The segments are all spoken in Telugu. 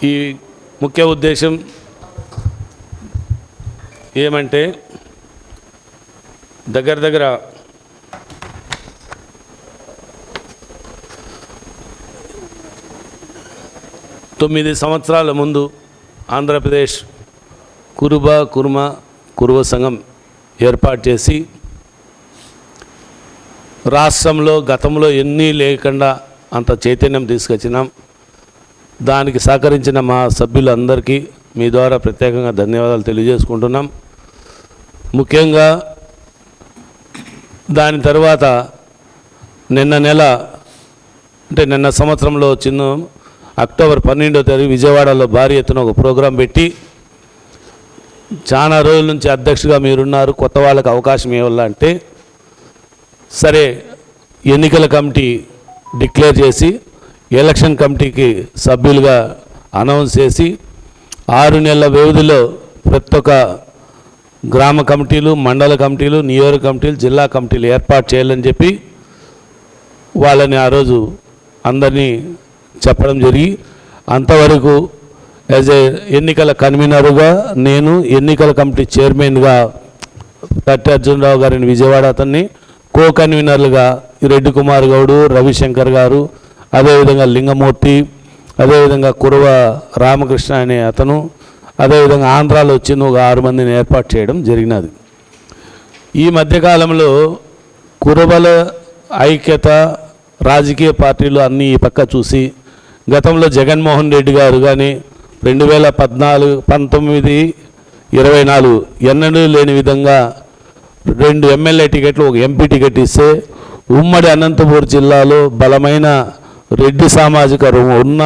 ఈ ముఖ్య ఉద్దేశం ఏమంటే దగ్గర 9 సంవత్సరాల ముందు ఆంధ్రప్రదేశ్ కురువ సంఘం ఏర్పాటు చేసి రాష్ట్రంలో గతంలో ఎన్ని లేకుండా అంత చైతన్యం తీసుకొచ్చినాం. దానికి సహకరించిన మా సభ్యులందరికీ మీ ద్వారా ప్రత్యేకంగా ధన్యవాదాలు తెలియజేసుకుంటున్నాం. ముఖ్యంగా దాని తర్వాత నిన్న సంవత్సరంలో అక్టోబర్ 12వ తేదీ విజయవాడలో భారీ ఎత్తున ఒక ప్రోగ్రాం పెట్టి చాలా రోజుల నుంచి అధ్యక్షుడిగా మీరున్నారు, కొత్త వాళ్ళకి అవకాశం ఇవ్వాలంటే సరే ఎన్నికల కమిటీ డిక్లేర్ చేసి ఎలక్షన్ కమిటీకి సభ్యులుగా అనౌన్స్ చేసి 6 నెలల వ్యవధిలో ప్రతి ఒక్క గ్రామ కమిటీలు, మండల కమిటీలు, నియోజక కమిటీలు, జిల్లా కమిటీలు ఏర్పాటు చేయాలని చెప్పి వాళ్ళని ఆ రోజు అందరినీ చెప్పడం జరిగి అంతవరకు యాజ్ ఏ ఎన్నికల కన్వీనరుగా నేను, ఎన్నికల కమిటీ చైర్మన్గా కట్టి అర్జునరావు గారిని విజయవాడ అతన్ని, కో కన్వీనర్లుగా రెడ్డి కుమార్ గౌడు, రవిశంకర్ గారు, అదేవిధంగా లింగమూర్తి, అదేవిధంగా కురవ రామకృష్ణ అనే అతను, అదేవిధంగా ఆంధ్రాలో వచ్చిన ఒక 6 మందిని ఏర్పాటు చేయడం జరిగినది. ఈ మధ్యకాలంలో కురవల ఐక్యత రాజకీయ పార్టీలు అన్నీ ఈ పక్క చూసి గతంలో జగన్మోహన్ రెడ్డి గారు కానీ 2014, 19, 24 ఎన్నడూ లేని విధంగా 2 ఎమ్మెల్యే టికెట్లు, ఒక ఎంపీ టికెట్ ఇస్తే ఉమ్మడి అనంతపూర్ జిల్లాలో బలమైన రెడ్డి సామాజిక ఉన్న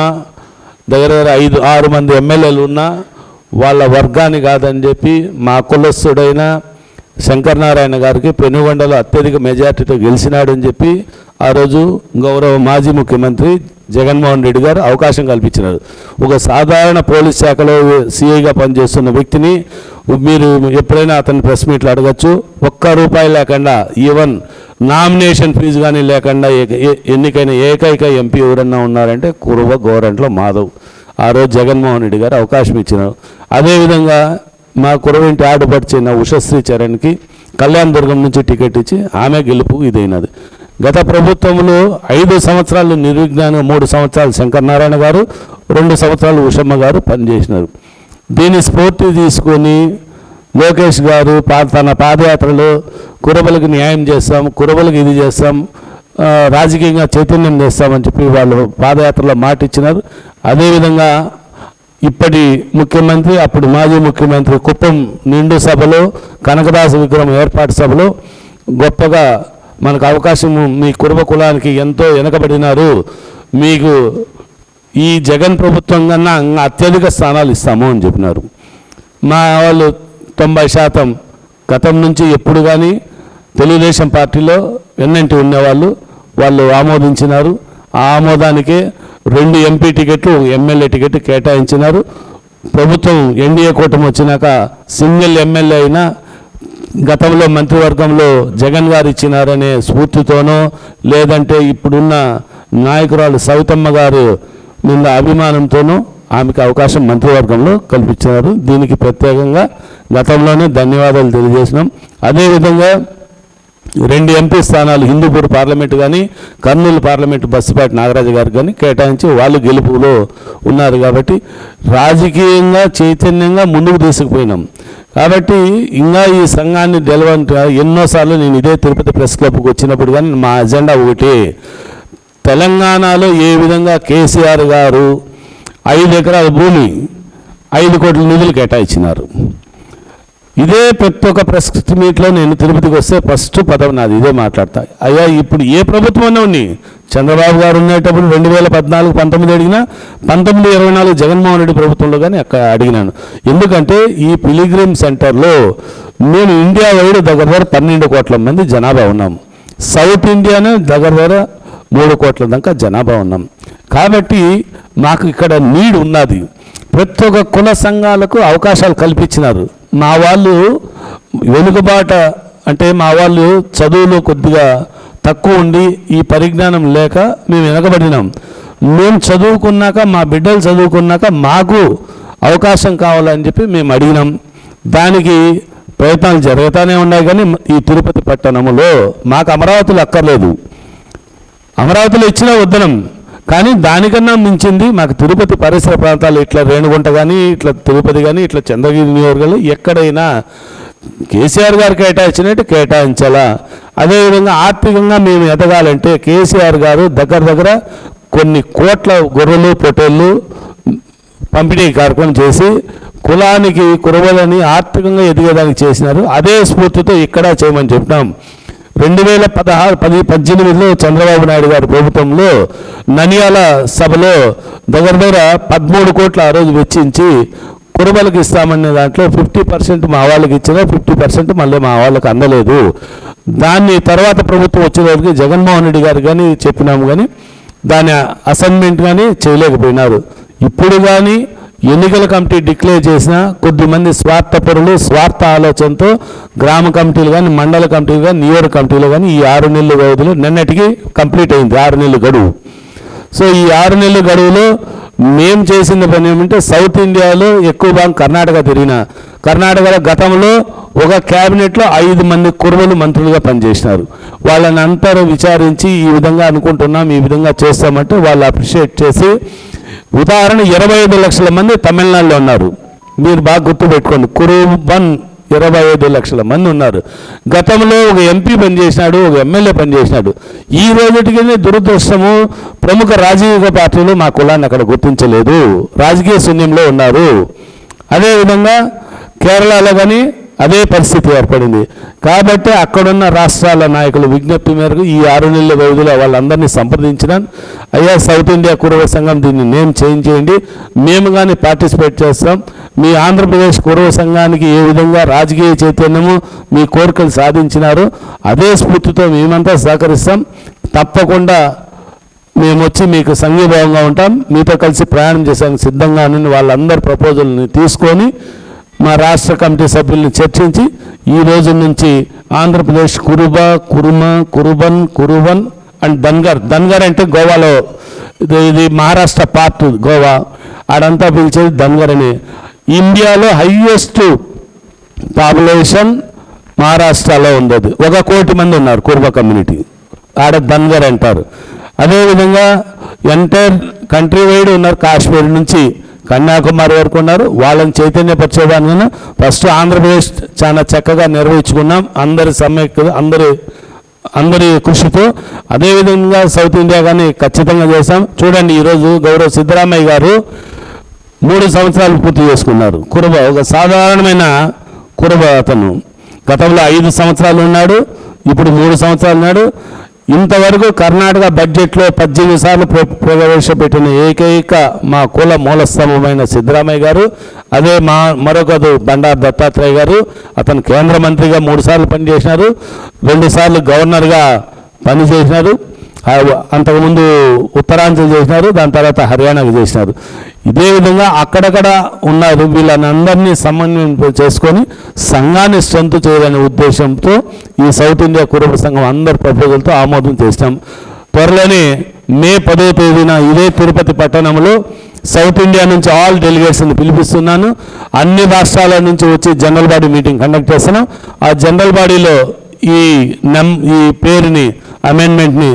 దగ్గర 5-6 మంది ఎమ్మెల్యేలు ఉన్నా వాళ్ళ వర్గాన్ని కాదని చెప్పి మా కులస్తుడైన శంకరనారాయణ గారికి పెనుగొండలో అత్యధిక మెజార్టీతో గెలిచినాడని చెప్పి ఆ రోజు గౌరవ మాజీ ముఖ్యమంత్రి జగన్మోహన్ రెడ్డి గారు అవకాశం కల్పించినారు. ఒక సాధారణ పోలీస్ శాఖలో సిఐగా పనిచేస్తున్న వ్యక్తిని మీరు ఎప్పుడైనా అతని ప్రెస్ మీట్లు అడగచ్చు. ₹1 లేకుండా, ఈవెన్ నామినేషన్ ఫీజు కానీ లేకుండా ఎన్నికైన ఏకైక ఎంపీ ఎవరన్నా ఉన్నారంటే కురవ గోరంట్ల మాధవ్. ఆ రోజు జగన్మోహన్ రెడ్డి గారు అవకాశం ఇచ్చినారు. అదేవిధంగా మా కురవింటి ఆడపడిచిన ఉషశ్రీ చరణ్కి కళ్యాణదుర్గం నుంచి టికెట్ ఇచ్చి ఆమె గెలుపు ఇదైనది. గత ప్రభుత్వంలో 5 సంవత్సరాలు నిర్విఘ్నంగా 3 సంవత్సరాలు శంకరనారాయణ గారు, 2 సంవత్సరాలు ఉషమ్మ గారు పనిచేసినారు. దీన్ని స్ఫూర్తి తీసుకొని లోకేష్ గారు తన పాదయాత్రలో కురబలకు న్యాయం చేస్తాం, కురబలకు ఇది చేస్తాం, రాజకీయంగా చైతన్యం చేస్తామని చెప్పి వాళ్ళు పాదయాత్రలో మాట ఇచ్చినారు. అదేవిధంగా ఇప్పటి ముఖ్యమంత్రి, అప్పుడు మాజీ ముఖ్యమంత్రి కుప్పం నిండు సభలో, కనకదాస విగ్రహం ఏర్పాటు సభలో గొప్పగా మనకు అవకాశం, మీ కురబ కులానికి ఎంతో వెనకబడినారు, మీకు ఈ జగన్ ప్రభుత్వం కన్నా అత్యధిక స్థానాలు ఇస్తాము అని చెప్పినారు. మా వాళ్ళు 90% గతం నుంచి ఎప్పుడు కానీ తెలుగుదేశం పార్టీలో వెన్నంటి ఉండేవాళ్ళు, వాళ్ళు ఆమోదించినారు. ఆ ఆమోదానికే 2 ఎంపీ టికెట్లు, ఎమ్మెల్యే టికెట్ కేటాయించినారు. ప్రభుత్వం ఎన్డీఏ కూటమి వచ్చినాక సింగిల్ ఎమ్మెల్యే అయినా గతంలో మంత్రివర్గంలో జగన్ గారు ఇచ్చినారనే స్ఫూర్తితోనో, లేదంటే ఇప్పుడున్న నాయకురాలు సవితమ్మ గారు మీద అభిమానంతోనూ ఆమెకు అవకాశం మంత్రివర్గంలో కల్పించినారు. దీనికి ప్రత్యేకంగా గతంలోనే ధన్యవాదాలు తెలియజేసినాం. అదేవిధంగా 2 ఎంపీ స్థానాలు హిందూపూర్ పార్లమెంటు కానీ, కర్నూలు పార్లమెంటు బస్సుపాటి నాగరాజు గారికి కానీ కేటాయించి వాళ్ళు గెలుపులో ఉన్నారు. కాబట్టి రాజకీయంగా చైతన్యంగా ముందుకు తీసుకుపోయినాం. కాబట్టి ఇంకా ఈ సంఘాన్ని గెలవంటే ఎన్నోసార్లు నేను ఇదే తిరుపతి ప్రెస్ క్లబ్కి వచ్చినప్పుడు కానీ మా అజెండా ఒకటి, తెలంగాణలో ఏ విధంగా కేసీఆర్ గారు 5 ఎకరాల భూమి 5 కోట్ల నిధులు కేటాయించినారు. ఇదే ప్రతి ఒక్క ప్రెస్ మీట్లో నేను తిరుపతికి వస్తే ఫస్ట్ పదవి నాది ఇదే మాట్లాడతా. అయ్యా ఇప్పుడు ఏ ప్రభుత్వం అన్నా ఉన్నాయి, చంద్రబాబు గారు ఉండేటప్పుడు 2014, 19 అడిగినా, 19, 24 జగన్మోహన్ రెడ్డి ప్రభుత్వంలో కానీ అక్కడ అడిగినాను. ఎందుకంటే ఈ పిలిగ్రిమ్ సెంటర్లో నేను ఇండియా వైడ్ దగ్గర 12 కోట్ల మంది జనాభా ఉన్నాం. సౌత్ ఇండియానే దగ్గర 3 కోట్ల దాకా జనాభా ఉన్నాం. కాబట్టి మాకు ఇక్కడ నీడ్ ఉన్నది. ప్రతి ఒక్క కుల సంఘాలకు అవకాశాలు కల్పించినారు. మా వాళ్ళు వెనుకబాట అంటే మా వాళ్ళు చదువులో కొద్దిగా తక్కువ ఉండి ఈ పరిజ్ఞానం లేక మేము వెనకబడినాం. మేము చదువుకున్నాక, మా బిడ్డలు చదువుకున్నాక మాకు అవకాశం కావాలని చెప్పి మేము అడిగినాం. దానికి ప్రయత్నాలు జరుగుతూనే ఉన్నాయి. కానీ ఈ తిరుపతి పట్టణంలో మాకు అమరావతిలో అక్కర్లేదు, అమరావతిలో ఇచ్చినా వద్దనం. కానీ దానికన్నా మించింది మాకు తిరుపతి పరిసర ప్రాంతాలు, ఇట్లా రేణుగుంట కానీ, ఇట్లా తిరుపతి కానీ, ఇట్లా చంద్రగిరి నియోజకవర్గాలు ఎక్కడైనా కేసీఆర్ గారు కేటాయించినట్టు కేటాయించాలా. అదేవిధంగా ఆర్థికంగా మేము ఎదగాలంటే కేసీఆర్ గారు దగ్గర కొన్ని కోట్ల గొర్రెలు పొట్టేళ్ళు పంపిణీ కార్యక్రమం చేసి కులానికి కురవలని ఆర్థికంగా ఎదిగేదానికి చేసినారు. అదే స్ఫూర్తితో ఇక్కడ చేయమని చెప్తాం. 2018లో చంద్రబాబు నాయుడు గారి ప్రభుత్వంలో ననియాల సభలో దగ్గర 13 కోట్ల ఆ రోజు వెచ్చించి కురబలకు ఇస్తామనే దాంట్లో 50% మా వాళ్ళకి ఇచ్చినా 50% మళ్ళీ మా వాళ్ళకి అందలేదు. దాన్ని తర్వాత ప్రభుత్వం వచ్చేవారికి జగన్మోహన్ రెడ్డి గారు కానీ చెప్పినాము, కానీ దాని అసైన్మెంట్ కానీ చేయలేకపోయినారు. ఇప్పుడు కానీ ఎన్నికల కమిటీ డిక్లేర్ చేసిన కొద్దిమంది స్వార్థపరులు స్వార్థ ఆలోచనతో గ్రామ కమిటీలు కానీ, మండల కమిటీలు కానీ, నియోజక కమిటీలు కానీ ఈ 6 నెలల వ్యవధిలో నిన్నటికి కంప్లీట్ అయింది 6 నెలల గడువు. సో ఈ 6 నెలల గడువులో మేము చేసిన పని ఏమంటే సౌత్ ఇండియాలో ఎక్కువ భాగం కర్ణాటక తిరిగిన. కర్ణాటకలో గతంలో ఒక క్యాబినెట్లో 5 మంది కుర్రలు మంత్రులుగా పనిచేసినారు. వాళ్ళని అంతా విచారించి ఈ విధంగా అనుకుంటున్నాం, ఈ విధంగా చేస్తామంటే వాళ్ళు అప్రిషియేట్ చేసి, ఉదాహరణ 25 లక్షల మంది తమిళనాడులో ఉన్నారు. మీరు బాగా గుర్తుపెట్టుకోండి, కురుబన్ 25 లక్షల మంది ఉన్నారు. గతంలో ఒక ఎంపీ పనిచేసినాడు, ఒక ఎమ్మెల్యే పనిచేసినాడు. ఈ రోజుటికి దురదృష్టము ప్రముఖ రాజకీయ పార్టీలు మా కులాన్ని అక్కడ గుర్తించలేదు, రాజకీయ శూన్యంలో ఉన్నారు. అదేవిధంగా కేరళలో కానీ అదే పరిస్థితి ఏర్పడింది. కాబట్టి అక్కడున్న రాష్ట్రాల నాయకుల విజ్ఞప్తి మేరకు ఈ 6 నెలల వ్యవధిలో వాళ్ళందరినీ సంప్రదించినాను. అయ్యా సౌత్ ఇండియా కురవ సంఘం దీన్ని నేమ్ చేంజ్ చేయండి, మేము కానీ పార్టిసిపేట్ చేస్తాం. మీ ఆంధ్రప్రదేశ్ కురవ సంఘానికి ఏ విధంగా రాజకీయ చైతన్యము మీ కోరికలు సాధించినారో అదే స్ఫూర్తితో మేమంతా సహకరిస్తాం. తప్పకుండా మేము వచ్చి మీకు సంఘీభావంగా ఉంటాం, మీతో కలిసి ప్రయాణం చేసానికి సిద్ధంగా అని వాళ్ళందరి ప్రపోజల్ని తీసుకొని మా రాష్ట్ర కమిటీ సభ్యుల్ని చర్చించి ఈ రోజు నుంచి ఆంధ్రప్రదేశ్ కురుబ, కురుమ, కురుబన్ అండ్ ధన్గర్ అంటే గోవాలో, ఇది మహారాష్ట్ర పార్ట్ గోవా, ఆడంతా పిలిచేది ధన్గర్ అని. ఇండియాలో హైయెస్ట్ పాపులేషన్ మహారాష్ట్రలో ఉండదు, 1 కోటి మంది ఉన్నారు కురుబ కమ్యూనిటీ, ఆడ ధన్గర్ అంటారు. అదేవిధంగా ఎంటైర్ కంట్రీ వైడ్ ఉన్నారు, కాశ్మీర్ నుంచి కన్యాకుమారి వరకు ఉన్నారు. వాళ్ళని చైతన్యపరిచేదానికన్నా ఫస్ట్ ఆంధ్రప్రదేశ్ చాలా చక్కగా నిర్వహించుకున్నాం అందరి సమైక్య అందరి కృషితో. అదేవిధంగా సౌత్ ఇండియా కానీ ఖచ్చితంగా చేశాం. చూడండి ఈరోజు గౌరవ సిద్ధరామయ్య గారు 3 సంవత్సరాలు పూర్తి చేసుకున్నారు. కురుబ ఒక సాధారణమైన కురుబ అతను గతంలో 5 సంవత్సరాలు ఉన్నాడు, ఇప్పుడు 3 సంవత్సరాలు ఉన్నాడు. ఇంతవరకు కర్ణాటక బడ్జెట్లో 18 సార్లు ప్రవేశపెట్టిన ఏకైక మా కుల మూలస్తంభమైన సిద్ధరామయ్య గారు. అదే మరొకరు బండారు దత్తాత్రేయ గారు, అతను కేంద్ర మంత్రిగా 3 సార్లు పనిచేసినారు, 2 సార్లు గవర్నర్గా పనిచేసినారు. అంతకుముందు ఉత్తరాంచల్ చేసినారు, దాని తర్వాత హర్యానాకు చేసినారు. ఇదే విధంగా అక్కడక్కడ ఉన్నారు. వీళ్ళని అందరినీ సమన్వయం చేసుకొని సంఘాన్ని స్ట్రెంత్ చేయాలనే ఉద్దేశంతో ఈ సౌత్ ఇండియా కురుబ సంఘం అందరి ప్రపోజల్తో ఆమోదం చేసినాం. త్వరలోనే మే 10వ తేదీన ఇదే తిరుపతి పట్టణంలో సౌత్ ఇండియా నుంచి ఆల్ డెలిగేట్స్ని పిలిపిస్తున్నాను. అన్ని రాష్ట్రాల నుంచి వచ్చి జనరల్ బాడీ మీటింగ్ కండక్ట్ చేస్తున్నాం. ఆ జనరల్ బాడీలో ఈ పేరుని అమెండ్మెంట్ని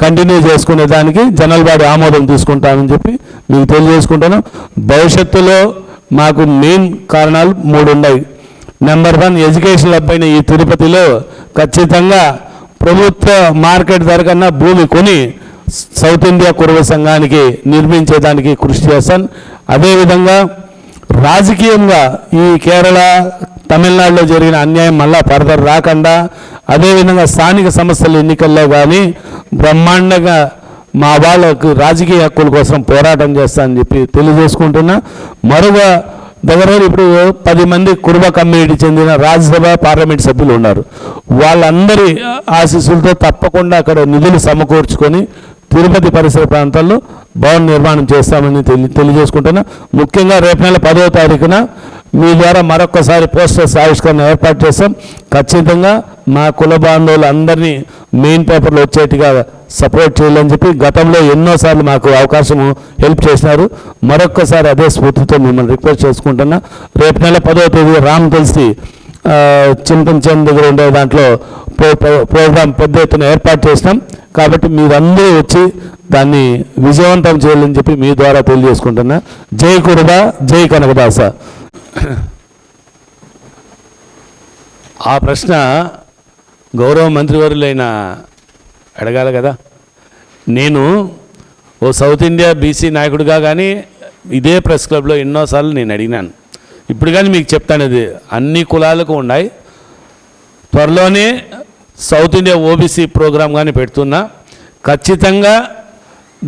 కంటిన్యూ చేసుకునే దానికి జనరల్ బాడీ ఆమోదం తీసుకుంటామని చెప్పి మీకు తెలియజేసుకుంటాను. భవిష్యత్తులో మాకు మెయిన్ కారణాలు 3 ఉన్నాయి. నెంబర్ 1, ఎడ్యుకేషన్ అబ్బాయిన ఈ తిరుపతిలో ఖచ్చితంగా ప్రభుత్వ మార్కెట్ ధర కన్నా భూమి కొని సౌత్ ఇండియా కురువ సంఘానికి నిర్మించేదానికి కృషి చేస్తాను. అదేవిధంగా రాజకీయంగా ఈ కేరళ తమిళనాడులో జరిగిన అన్యాయం మళ్ళా ఫర్దర్ రాకుండా, అదేవిధంగా స్థానిక సంస్థల ఎన్నికల్లో కానీ బ్రహ్మాండంగా మా వాళ్ళకు రాజకీయ హక్కుల కోసం పోరాటం చేస్తానని చెప్పి తెలియజేసుకుంటున్నా. మరొక దగ్గర ఇప్పుడు 10 మంది కురుబ కమ్యూనిటీ చెందిన రాజ్యసభ పార్లమెంట్ సభ్యులు ఉన్నారు. వాళ్ళందరి ఆశీస్సులతో తప్పకుండా అక్కడ నిధులు సమకూర్చుకొని తిరుపతి పరిసర ప్రాంతాల్లో భవన నిర్మాణం చేస్తామని తెలియజేసుకుంటున్నా. ముఖ్యంగా రేపు నెల 10వ తారీఖున మీ ద్వారా మరొకసారి పోస్టర్స్ ఆవిష్కరణ ఏర్పాటు చేస్తాం. ఖచ్చితంగా మా కుల బాంధవులు అందరినీ మెయిన్ పేపర్లో వచ్చేట్టుగా సపోర్ట్ చేయాలని చెప్పి గతంలో ఎన్నోసార్లు మాకు అవకాశం హెల్ప్ చేసినారు. మరొక్కసారి అదే స్ఫూర్తితో మిమ్మల్ని రిక్వెస్ట్ చేసుకుంటున్నా. రేపు నెల 10వ తేదీ రామ్ తెలిసి చింతన్ దగ్గర ఉండే దాంట్లో ప్రోగ్రాం పెద్ద ఎత్తున ఏర్పాటు చేసినాం. కాబట్టి మీరందరూ వచ్చి దాన్ని విజయవంతం చేయాలని చెప్పి మీ ద్వారా తెలియజేసుకుంటున్నా. జై కురుబ, జై కనకదాస. ఆ ప్రశ్న గౌరవ మంత్రివర్యులైన అడగాలి కదా. నేను ఓ సౌత్ ఇండియా బీసీ నాయకుడిగా కానీ ఇదే ప్రెస్ క్లబ్లో ఎన్నోసార్లు నేను అడిగినాను. ఇప్పుడు కానీ మీకు చెప్తాను, ఇది అన్ని కులాలకు ఉన్నాయి. త్వరలోనే సౌత్ ఇండియా ఓబీసీ ప్రోగ్రాం కానీ పెడుతున్నా. ఖచ్చితంగా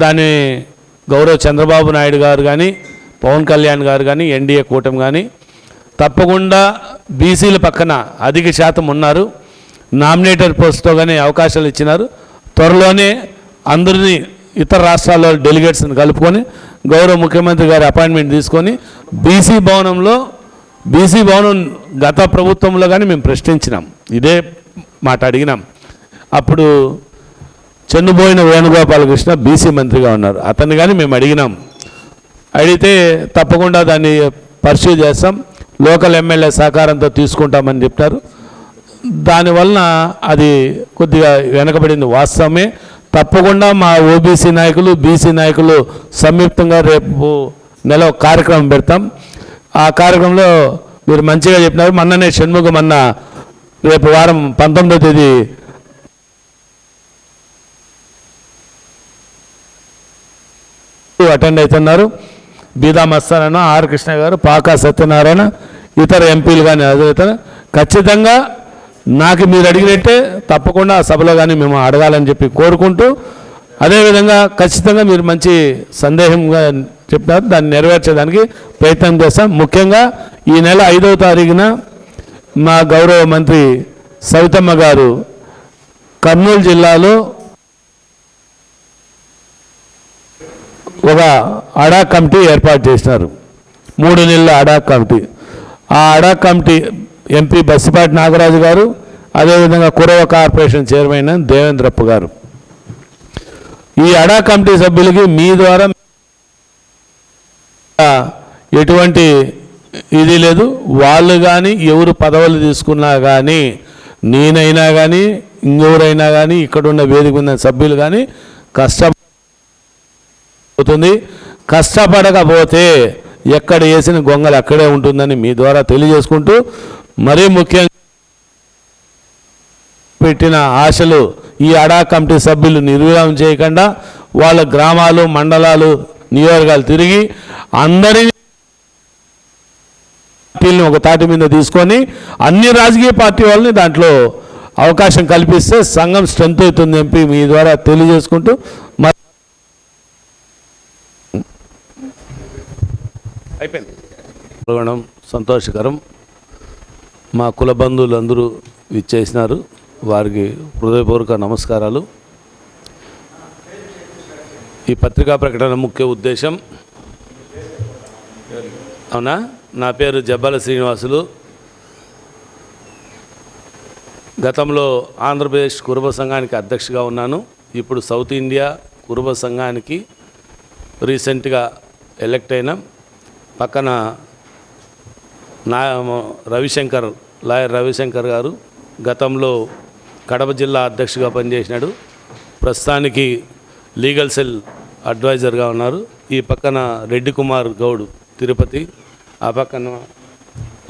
దాన్ని గౌరవ చంద్రబాబు నాయుడు గారు కానీ పవన్ కళ్యాణ్ గారు కానీ ఎన్డీఏ కూటమి కానీ తప్పకుండా బీసీల పక్కన అధిక శాతం ఉన్నారు. నామినేటెడ్ పోస్ట్తో కానీ అవకాశాలు ఇచ్చినారు. త్వరలోనే అందరినీ ఇతర రాష్ట్రాల్లో డెలిగేట్స్ని కలుపుకొని గౌరవ ముఖ్యమంత్రి గారి అపాయింట్మెంట్ తీసుకొని బీసీ భవనం గత ప్రభుత్వంలో కానీ మేము ప్రశ్నించినాం, ఇదే మాట అడిగినాం. అప్పుడు చెన్నుబోయిన వేణుగోపాలకృష్ణ బీసీ మంత్రిగా ఉన్నారు, అతన్ని కానీ మేము అడిగితే తప్పకుండా దాన్ని పర్స్యూ చేస్తాం, లోకల్ ఎమ్మెల్యే సహకారంతో తీసుకుంటామని చెప్తారు. దానివలన అది కొద్దిగా వెనకబడింది వాస్తవమే. తప్పకుండా మా ఓబీసీ నాయకులు బీసీ నాయకులు సంయుక్తంగా రేపు నెల కార్యక్రమం పెడతాం. ఆ కార్యక్రమంలో మీరు మంచిగా చెప్పినారు. మొన్ననే షణ్ముఖం అన్న రేపు వారం 19వ తేదీ అటెండ్ అవుతున్నారు. బీదా మస్తానన్న, ఆర్ కృష్ణ గారు, పాకా సత్యనారాయణ, ఇతర ఎంపీలు కానీ అడుగుతారు. ఖచ్చితంగా నాకు మీరు అడిగినట్టే తప్పకుండా ఆ సభలో కానీ మేము అడగాలని చెప్పి కోరుకుంటూ, అదేవిధంగా ఖచ్చితంగా మీరు మంచి సందేహంగా చెప్పినారు, దాన్ని నెరవేర్చేదానికి ప్రయత్నం చేస్తాం. ముఖ్యంగా ఈ నెల 5వ తారీఖున మా గౌరవ మంత్రి సవితమ్మ గారు కర్నూలు జిల్లాలో ఒక అడా కమిటీ ఏర్పాటు చేసినారు, 3 నెలల అడా కమిటీ. ఆ అడా కమిటీ ఎంపీ బస్సిపాటి నాగరాజు గారు, అదేవిధంగా కురవ కార్పొరేషన్ చైర్మన్ దేవేంద్రప్ప గారు. ఈ అడా కమిటీ సభ్యులకి మీ ద్వారా ఎటువంటి ఇది లేదు. వాళ్ళు కానీ ఎవరు పదవులు తీసుకున్నా కానీ, నేనైనా కానీ ఇంకెవరైనా కానీ ఇక్కడున్న వేదిక ఉన్న సభ్యులు కానీ కష్టపడుతుంది. కష్టపడకపోతే ఎక్కడ వేసిన గొంగలు అక్కడే ఉంటుందని మీ ద్వారా తెలియజేసుకుంటూ, మరీ ముఖ్యంగా పెట్టిన ఆశలు ఈ అడా కమిటీ సభ్యులు నిర్వీర్యం చేయకుండా వాళ్ళ గ్రామాలు, మండలాలు, నియోజకవర్గాలు తిరిగి అందరినీ ఒక తాటి మీద తీసుకొని అన్ని రాజకీయ పార్టీ వాళ్ళని దాంట్లో అవకాశం కల్పిస్తే సంఘం స్ట్రెంత్ అవుతుంది ఎంపీ మీ ద్వారా తెలియజేసుకుంటూ, అయిపోయింది. సంతోషకరం. మా కుల బంధువులు అందరూ ఇచ్చేసినారు, వారికి హృదయపూర్వక నమస్కారాలు. ఈ పత్రికా ప్రకటన ముఖ్య ఉద్దేశం, అవునా, నా పేరు జబ్బాల శ్రీనివాసులు. గతంలో ఆంధ్రప్రదేశ్ కురుబ సంఘానికి అధ్యక్షుగా ఉన్నాను. ఇప్పుడు సౌత్ ఇండియా కురుబ సంఘానికి రీసెంట్గా ఎలక్ట్ అయినాం. పక్కన లాయర్ రవిశంకర్ గారు గతంలో కడప జిల్లా అధ్యక్షుగా పనిచేసినాడు, ప్రస్తుతానికి లీగల్ సెల్ అడ్వైజర్గా ఉన్నారు. ఈ పక్కన రెడ్డి కుమార్ గౌడ్ తిరుపతి, ఆ పక్కన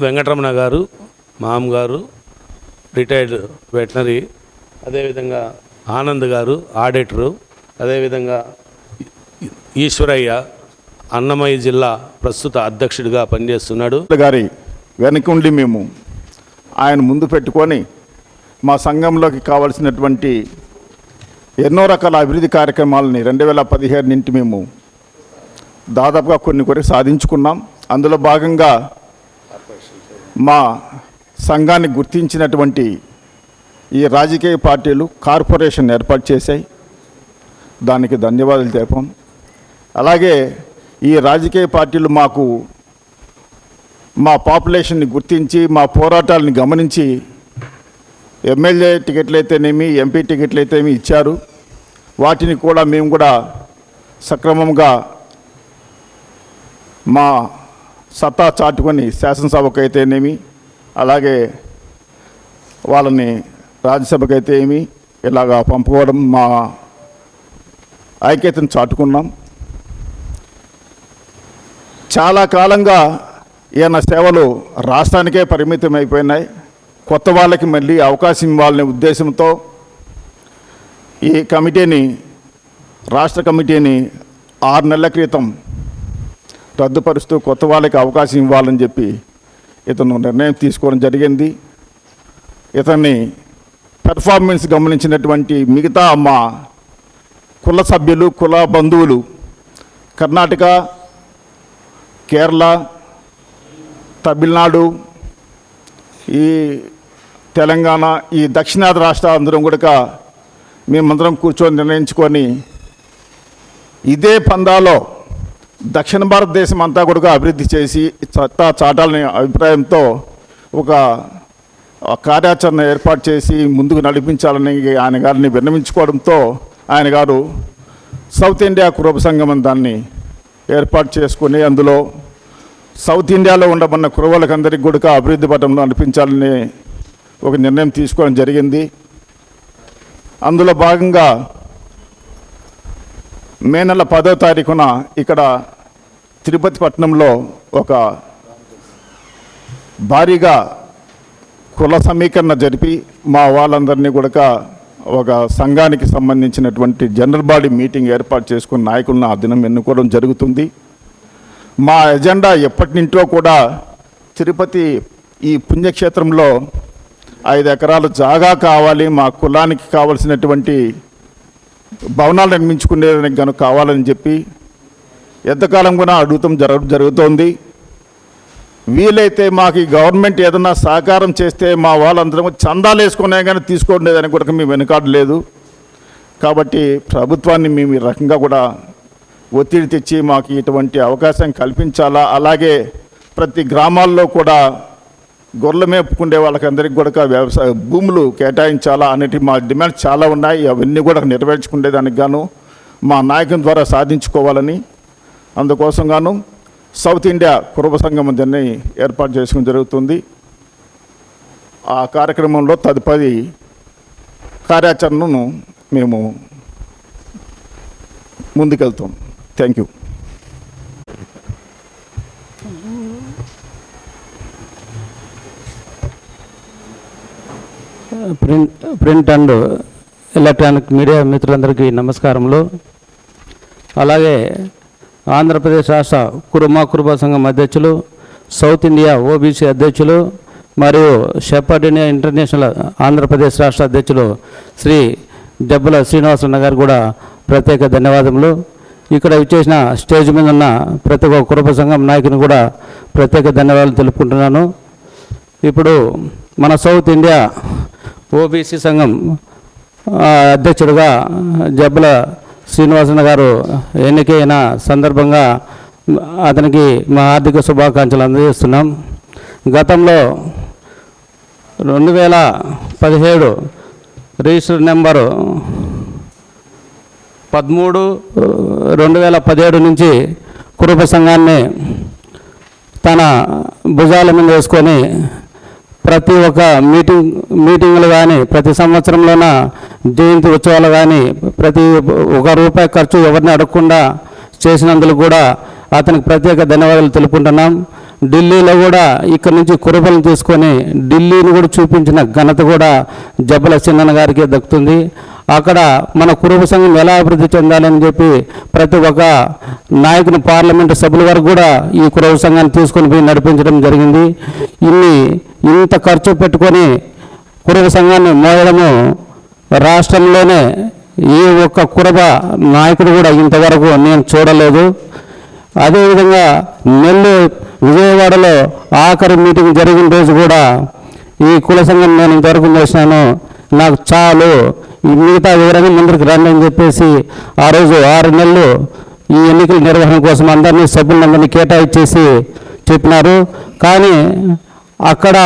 వెంకటరమణ గారు మామ్ గారు రిటైర్డ్ వెటనరీ, అదేవిధంగా ఆనంద్ గారు ఆడిటరు, అదేవిధంగా ఈశ్వరయ్య అన్నమయ్య జిల్లా ప్రస్తుత అధ్యక్షుడిగా పనిచేస్తున్నాడు. గారి వెనకుండి మేము ఆయన ముందు పెట్టుకొని మా సంఘంలోకి కావాల్సినటువంటి ఎన్నో రకాల అభివృద్ధి కార్యక్రమాలని 2017 నుండి మేము దాదాపుగా కొన్ని సాధించుకున్నాం. అందులో భాగంగా మా సంఘాన్ని గుర్తించినటువంటి ఈ రాజకీయ పార్టీలు కార్పొరేషన్ ఏర్పాటు చేశాయి, దానికి ధన్యవాదాలు తెలిపాం. అలాగే ఈ రాజకీయ పార్టీలు మాకు మా పాపులేషన్ని గుర్తించి మా పోరాటాలని గమనించి ఎమ్మెల్యే టికెట్లు అయితేనేమి, ఎంపీ టికెట్లు అయితేనేమి ఇచ్చారు. వాటిని కూడా మేము కూడా సక్రమంగా మా సత్తా చాటుకొని శాసనసభకు అయితేనేమి, అలాగే వాళ్ళని రాజ్యసభకు అయితే ఏమి ఇలాగా పంపుకోవడం మా ఐక్యతను చాటుకున్నాం. చాలా కాలంగా ఈయన సేవలు రాష్ట్రానికే పరిమితం అయిపోయినాయి. కొత్త వాళ్ళకి మళ్ళీ అవకాశం ఇవ్వాలనే ఉద్దేశంతో ఈ కమిటీని, రాష్ట్ర కమిటీని 6 నెలల క్రితం రద్దుపరుస్తూ కొత్త వాళ్ళకి అవకాశం ఇవ్వాలని చెప్పి ఇతను నిర్ణయం తీసుకోవడం జరిగింది. ఇతన్ని పెర్ఫార్మెన్స్ గమనించినటువంటి మిగతా మా కుల సభ్యులు, కుల బంధువులు కర్ణాటక, కేరళ, తమిళనాడు, ఈ తెలంగాణ, ఈ దక్షిణాది రాష్ట్రాలందరం కూడా మేమందరం కూర్చొని నిర్ణయించుకొని ఇదే పందాలో దక్షిణ భారతదేశం అంతా కూడా అభివృద్ధి చేసి సత్తా చాటాలనే అభిప్రాయంతో ఒక కార్యాచరణ ఏర్పాటు చేసి ముందుకు నడిపించాలని ఆయన గారిని విన్నవించుకోవడంతో ఆయన గారు సౌత్ ఇండియా కురబ సంఘం దాన్ని ఏర్పాటు చేసుకుని అందులో సౌత్ ఇండియాలో ఉండబడిన కురవలకందరికీ కూడా అభివృద్ధి పథంలో నడిపించాలని ఒక నిర్ణయం తీసుకోవడం జరిగింది. అందులో భాగంగా మే నెల 10వ తారీఖున ఇక్కడ తిరుపతి పట్టణంలో ఒక భారీగా కుల సమీకరణ జరిపి మా వాళ్ళందరినీ కూడా ఒక సంఘానికి సంబంధించినటువంటి జనరల్ బాడీ మీటింగ్ ఏర్పాటు చేసుకున్న నాయకులను ఆ దినం ఎన్నుకోవడం జరుగుతుంది. మా ఎజెండా ఎప్పటి నుంచో కూడా తిరుపతి ఈ పుణ్యక్షేత్రంలో 5 ఎకరాల జాగా కావాలి, మా కులానికి కావలసినటువంటి భవనాలు నిర్మించుకునేదానికి కనుక కావాలని చెప్పి ఎంతకాలం కూడా అడుగుతాం జరుగుతోంది. వీలైతే మాకు ఈ గవర్నమెంట్ ఏదన్నా సహకారం చేస్తే మా వాళ్ళందరం చందాలు వేసుకునే కానీ తీసుకునేదానికి కూడా మేము వెనుకాడు లేదు. కాబట్టి ప్రభుత్వాన్ని మేము ఈ రకంగా కూడా ఒత్తిడి తెచ్చి మాకు ఇటువంటి అవకాశం కల్పించాలా, అలాగే ప్రతి గ్రామాల్లో కూడా గొర్రెలు మేపుకుండే వాళ్ళకందరికీ కూడా వ్యవసాయ భూములు కేటాయించాలా అనేటి మా డిమాండ్స్ చాలా ఉన్నాయి. అవన్నీ కూడా నెరవేర్చుకునేదానికి గాను మా నాయకుని ద్వారా సాధించుకోవాలని, అందుకోసం గాను సౌత్ ఇండియా కురబ సంఘం దాన్ని ఏర్పాటు చేసుకోవడం జరుగుతుంది. ఆ కార్యక్రమంలో తదుపరి కార్యాచరణను మేము ముందుకెళ్తాం. Thank you. Print and electronic media మిత్రులందరికీ నమస్కారములు. అలాగే ఆంధ్రప్రదేశ్ రాష్ట్ర కురుబ సంఘం అధ్యక్షులు, సౌత్ ఇండియా ఓబీసీ అధ్యక్షులు మరియు షెపర్డ్ ఇండియా ఇంటర్నేషనల్ ఆంధ్రప్రదేశ్ రాష్ట్ర అధ్యక్షులు శ్రీ జబ్బుల శ్రీనివాసన్న గారు కూడా ప్రత్యేక ధన్యవాదములు. ఇక్కడ ఇచ్చేసిన స్టేజ్ మీద ఉన్న ప్రతి ఒక్క కురుబ సంఘం నాయకుని కూడా ప్రత్యేక ధన్యవాదాలు తెలుపుకుంటున్నాను. ఇప్పుడు మన సౌత్ ఇండియా ఓబీసీ సంఘం అధ్యక్షుడిగా జబ్బుల శ్రీనివాసన్న గారు ఎన్నికైన సందర్భంగా అతనికి మా హార్దిక శుభాకాంక్షలు అందజేస్తున్నాం. గతంలో 2017 రిజిస్టర్ నెంబరు 13/2017 నుంచి కురుబ సంఘాన్ని తన భుజాల మీద వేసుకొని ప్రతి ఒక్క మీటింగులు కానీ, ప్రతి సంవత్సరంలోన జయంతి ఉత్సవాలు కానీ ప్రతి ₹1 ఖర్చు ఎవరిని అడగకుండా చేసినందుకు కూడా అతనికి ప్రత్యేక ధన్యవాదాలు తెలుపుకుంటున్నాం. ఢిల్లీలో కూడా ఇక్కడి నుంచి కురుబలను తీసుకొని ఢిల్లీని కూడా చూపించిన ఘనత కూడా జబ్బుల చిన్నన్న గారికి దక్కుతుంది. అక్కడ మన కురుబ సంఘం ఎలా అభివృద్ధి చెందాలని చెప్పి ప్రతి ఒక్క నాయకుని పార్లమెంటు సభ్యుల వరకు కూడా ఈ కురుబ సంఘాన్ని తీసుకొని పోయి నడిపించడం జరిగింది. ఇంత ఖర్చు పెట్టుకొని కురుబ సంఘాన్ని మోయడము రాష్ట్రంలోనే ఏ ఒక్క కురుబ నాయకుడు కూడా ఇంతవరకు నేను చూడలేదు. అదేవిధంగా విజయవాడలో ఆఖరి మీటింగ్ జరిగిన రోజు కూడా ఈ కుల సంఘం నేను ఇంతవరకు చేసినాను, నాకు చాలు, ఈ మిగతా వివరంగా ముందుకు రండి అని చెప్పేసి ఆ రోజు 6 నెలలు ఈ ఎన్నికల నిర్వహణ కోసం అందరినీ సభ్యులందరినీ కేటాయించేసి చెప్పినారు. కానీ అక్కడ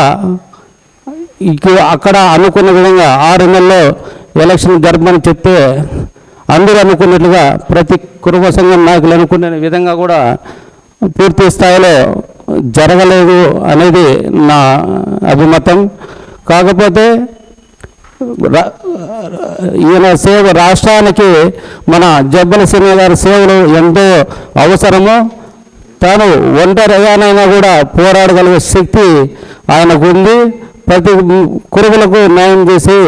అనుకున్న విధంగా 6 నెలల్లో ఎలక్షన్ జరపమని చెప్తే అందరూ అనుకున్నట్లుగా ప్రతి కురుబ సంఘం నాయకులు అనుకునే విధంగా కూడా పూర్తి స్థాయిలో జరగలేదు అనేది నా అభిమతం. కాకపోతే ఈయన సేవ రాష్ట్రానికి మన జబ్బల సింహ గారి సేవలు ఎంతో అవసరము. తాను ఒంటరిగానైనా కూడా పోరాడగలిగే శక్తి ఆయనకు ఉంది. ప్రతి కురుబులకు న్యాయం చేసి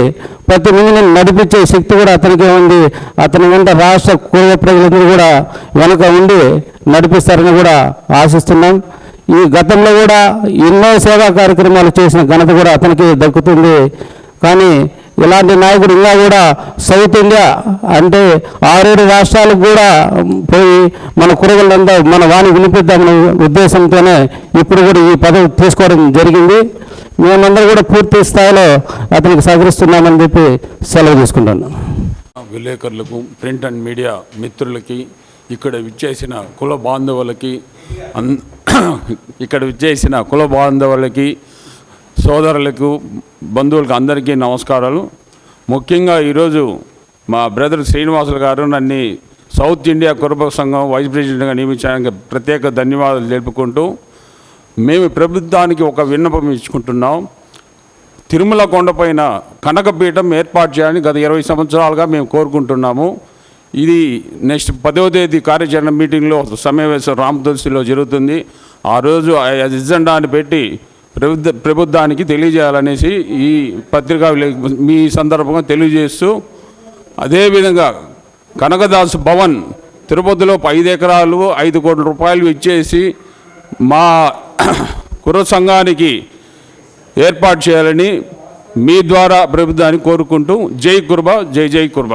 ప్రతి మందిని నడిపించే శక్తి కూడా అతనికే ఉంది. అతని వెంట రాష్ట్ర కురుబ ప్రజలందరూ కూడా వెనక ఉండి నడిపిస్తారని కూడా ఆశిస్తున్నాం. ఈ గతంలో కూడా ఎన్నో సేవా కార్యక్రమాలు చేసిన ఘనత కూడా అతనికి దక్కుతుంది. కానీ ఇలాంటి నాయకుడు ఇంకా కూడా సౌత్ ఇండియా అంటే 6-7 రాష్ట్రాలకు కూడా పోయి మన కురుబులంతా మన వాణి వినిపిద్దామనే ఉద్దేశంతోనే ఇప్పుడు కూడా ఈ పదవి తీసుకోవడం జరిగింది. మేమందరూ కూడా పూర్తి స్థాయిలో అతనికి సహకరిస్తున్నామని చెప్పి సెలవు తీసుకుంటాను. విలేకరులకు, ప్రింట్ అండ్ మీడియా మిత్రులకి, ఇక్కడ విచ్చేసిన కుల బాంధవులకి సోదరులకు, బంధువులకు అందరికీ నమస్కారాలు. ముఖ్యంగా ఈరోజు మా బ్రదర్ శ్రీనివాసులు గారు నన్ను సౌత్ ఇండియా కురుబ సంఘం వైస్ ప్రెసిడెంట్గా నియమించడానికి ప్రత్యేక ధన్యవాదాలు తెలుపుకుంటూ, మేము ప్రభుత్వానికి ఒక విన్నపం ఇచ్చుకుంటున్నాం. తిరుమల కొండపైన కనకపీఠం ఏర్పాటు చేయాలని గత 20 సంవత్సరాలుగా మేము కోరుకుంటున్నాము. ఇది నెక్స్ట్ 10వ తేదీ కార్యాచరణ మీటింగ్లో సమావేశం రామతులసిలో జరుగుతుంది. ఆ రోజు ఎజెండాని పెట్టి ప్రభుత్వానికి తెలియజేయాలనేసి ఈ పత్రికా మీ సందర్భంగా తెలియజేస్తూ, అదేవిధంగా కనకదాసు భవన్ తిరుపతిలో 5 ఎకరాలు 5 కోట్ల రూపాయలు ఇచ్చేసి మా కురుబ సంఘానికి ఏర్పాటు చేయాలని మీ ద్వారా ప్రభుత్వాన్ని కోరుకుంటూ, జై కురుబ, జై జై కురుబ.